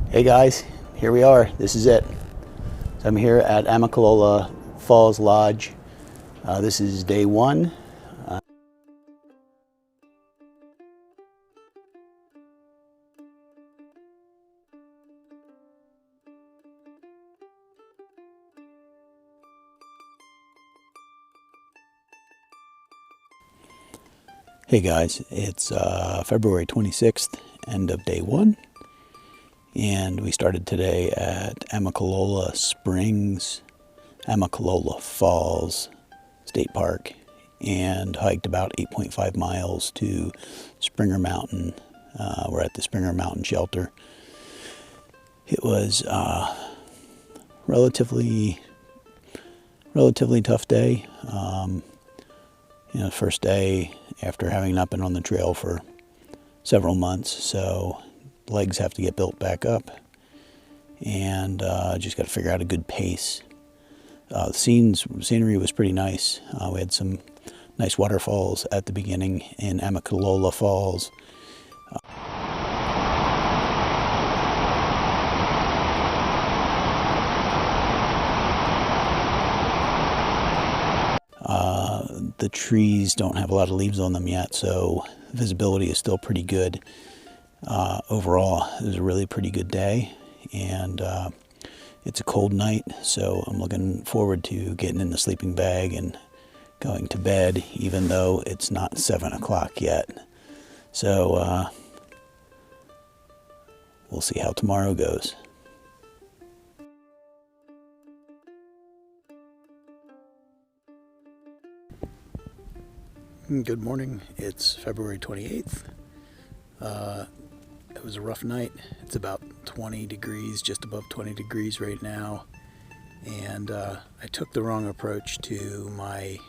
Hey guys, here we are. This is it. So I'm here at Amicalola Falls Lodge. This is day one. Hey guys, it's February 26th, end of day one. And we started today at Amicalola Springs, Amicalola Falls State Park, and hiked about 8.5 miles to Springer Mountain. We're at the Springer Mountain shelter. It was relatively tough day. First day after having not been on the trail for several months, so legs have to get built back up, and just got to figure out a good pace. The scenery was pretty nice. We had some nice waterfalls at the beginning in Amicalola Falls. The trees don't have a lot of leaves on them yet, so visibility is still pretty good. Overall, it was a really pretty good day, and it's a cold night, so I'm looking forward to getting in the sleeping bag and going to bed, even though it's not 7 o'clock yet. So we'll see how tomorrow goes. Good morning. It's February 28th. It was a rough night. It's about 20 degrees, just above 20 degrees right now. And I took the wrong approach to my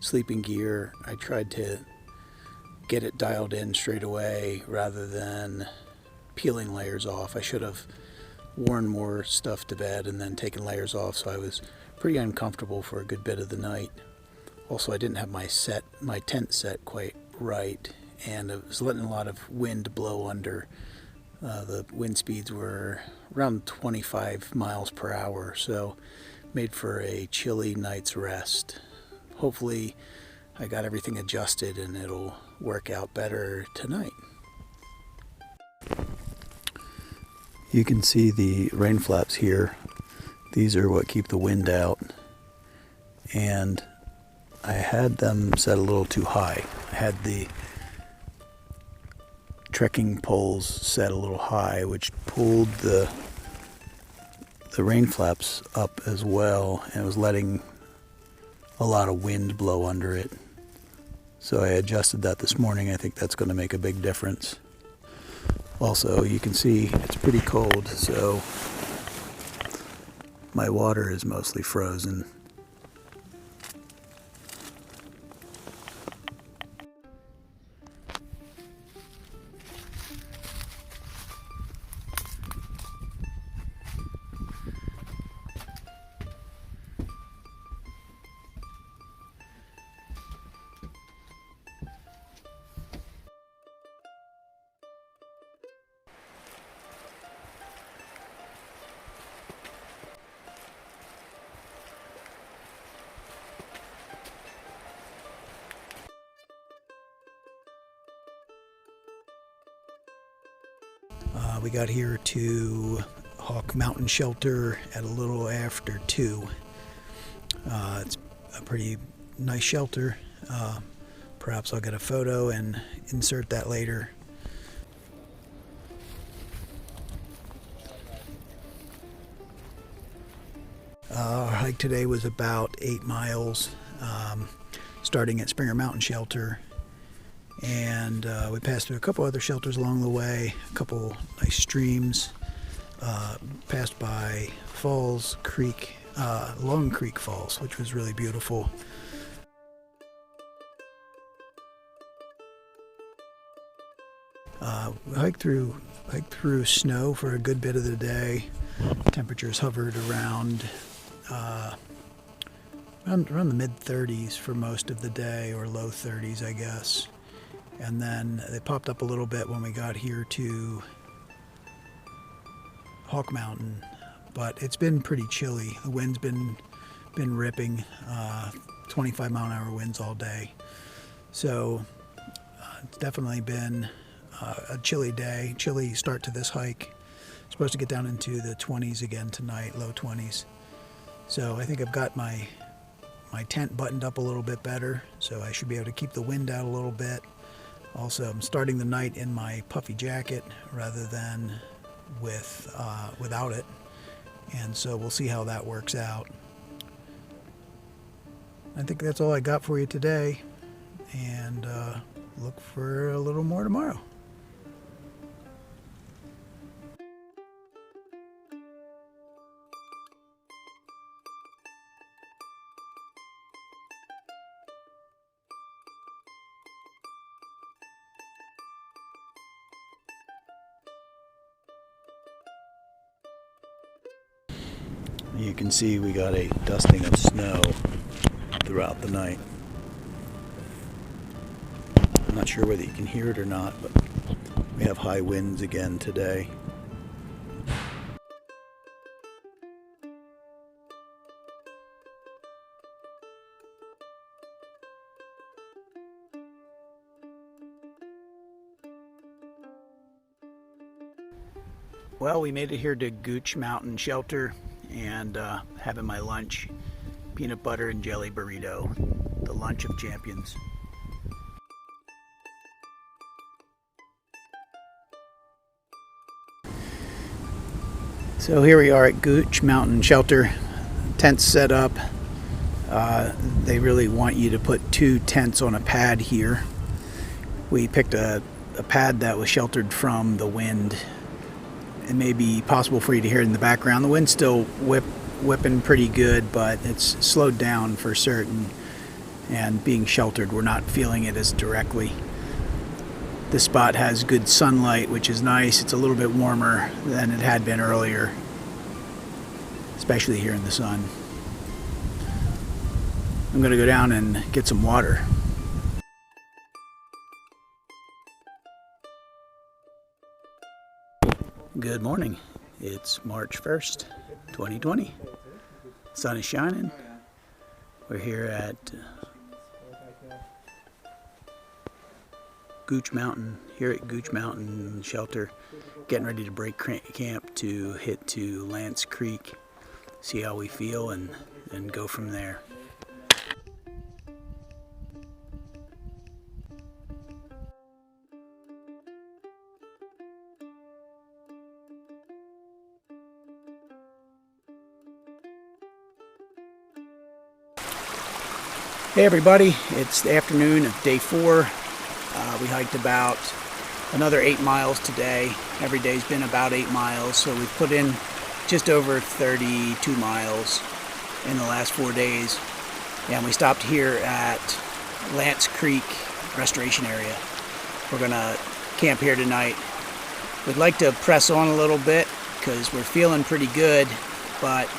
sleeping gear. I tried to get it dialed in straight away rather than peeling layers off. I should have worn more stuff to bed and then taken layers off, so I was pretty uncomfortable for a good bit of the night. Also, I didn't have my tent set quite right, and it was letting a lot of wind blow under. The wind speeds were around 25 miles per hour, so made for a chilly night's rest. Hopefully, I got everything adjusted and it'll work out better tonight. You can see the rain flaps here. These are what keep the wind out, and I had them set a little too high. I had the trekking poles set a little high, which pulled the rain flaps up as well, and it was letting a lot of wind blow under it. So I adjusted that this morning. I think that's going to make a big difference. Also, you can see it's pretty cold, so my water is mostly frozen. We got here to Hawk Mountain Shelter at a little after 2. It's a pretty nice shelter. Perhaps I'll get a photo and insert that later. Our hike today was about 8 miles, starting at Springer Mountain Shelter. And we passed through a couple other shelters along the way, a couple nice streams, passed by Falls Creek, Long Creek Falls, which was really beautiful. Hiked through snow for a good bit of the day. Temperatures hovered around the mid-30s for most of the day, or low 30s, I guess. And then they popped up a little bit when we got here to Hawk Mountain, but it's been pretty chilly. The wind's been ripping, 25-mile-an-hour winds all day. So it's definitely been a chilly day, chilly start to this hike. Supposed to get down into the 20s again tonight, low 20s. So I think I've got my tent buttoned up a little bit better, so I should be able to keep the wind out a little bit. Also, I'm starting the night in my puffy jacket rather than without it, and so we'll see how that works out. I think that's all I got for you today, and look for a little more tomorrow. You can see we got a dusting of snow throughout the night. I'm not sure whether you can hear it or not, but we have high winds again today. Well, we made it here to Gooch Mountain Shelter and having my lunch, peanut butter and jelly burrito, the lunch of champions. So here we are at Gooch Mountain Shelter. Tents set up. They really want you to put 2 tents on a pad here. We picked a pad that was sheltered from the wind. It may be possible for you to hear it in the background. The wind's still whipping pretty good, but it's slowed down for certain. And being sheltered, we're not feeling it as directly. This spot has good sunlight, which is nice. It's a little bit warmer than it had been earlier, especially here in the sun. I'm going to go down and get some water. Good morning. It's March 1st, 2020. Sun is shining. We're here at Gooch Mountain, here at Gooch Mountain Shelter, getting ready to break camp to hit to Lance Creek, see how we feel, and go from there. Hey everybody, it's the afternoon of day 4. We hiked about another 8 miles today. Every day's been about 8 miles, so we've put in just over 32 miles in the last 4 days. And we stopped here at Lance Creek Restoration Area. We're gonna camp here tonight. We'd like to press on a little bit because we're feeling pretty good, but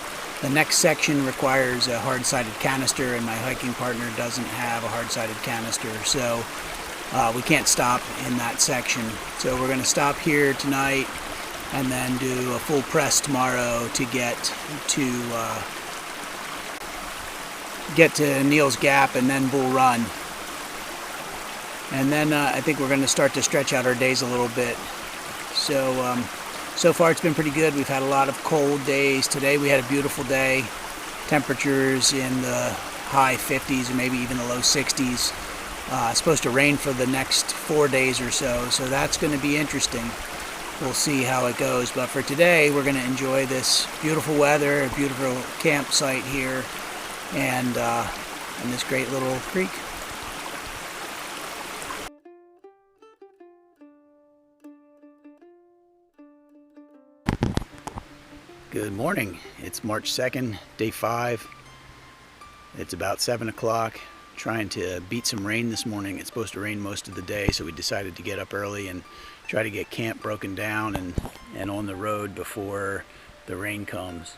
the next section requires a hard-sided canister, and my hiking partner doesn't have a hard-sided canister, so we can't stop in that section. So we're going to stop here tonight and then do a full press tomorrow to get to Neal's Gap and then Bull Run. And then I think we're going to start to stretch out our days a little bit. So far it's been pretty good. We've had a lot of cold days. Today we had a beautiful day. Temperatures in the high 50s or maybe even the low 60s. It's supposed to rain for the next 4 days or so, so that's going to be interesting. We'll see how it goes. But for today, we're going to enjoy this beautiful weather, a beautiful campsite here, and this great little creek. Good morning. It's March 2nd, day 5. It's about 7 o'clock. Trying to beat some rain this morning. It's supposed to rain most of the day, so we decided to get up early and try to get camp broken down and on the road before the rain comes.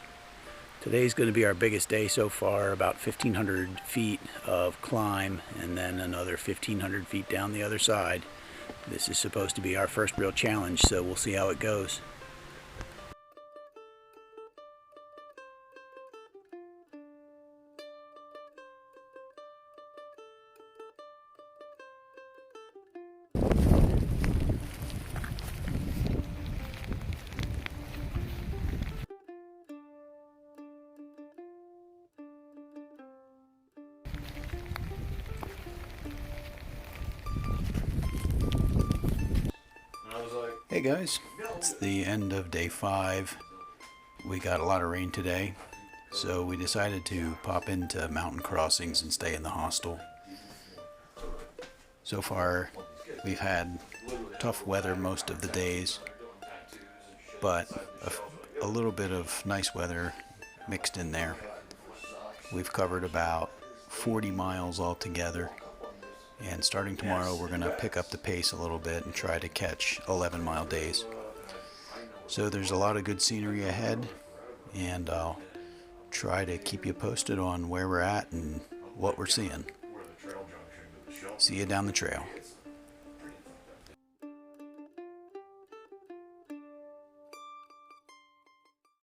Today's going to be our biggest day so far, about 1,500 feet of climb and then another 1,500 feet down the other side. This is supposed to be our first real challenge, so we'll see how it goes. Hey guys, it's the end of day 5. We got a lot of rain today, so we decided to pop into mountain crossings and stay in the hostel. So far, we've had tough weather most of the days, but a little bit of nice weather mixed in there. We've covered about 40 miles altogether. And starting tomorrow, we're going to pick up the pace a little bit and try to catch 11-mile days. So there's a lot of good scenery ahead, and I'll try to keep you posted on where we're at and what we're seeing. See you down the trail.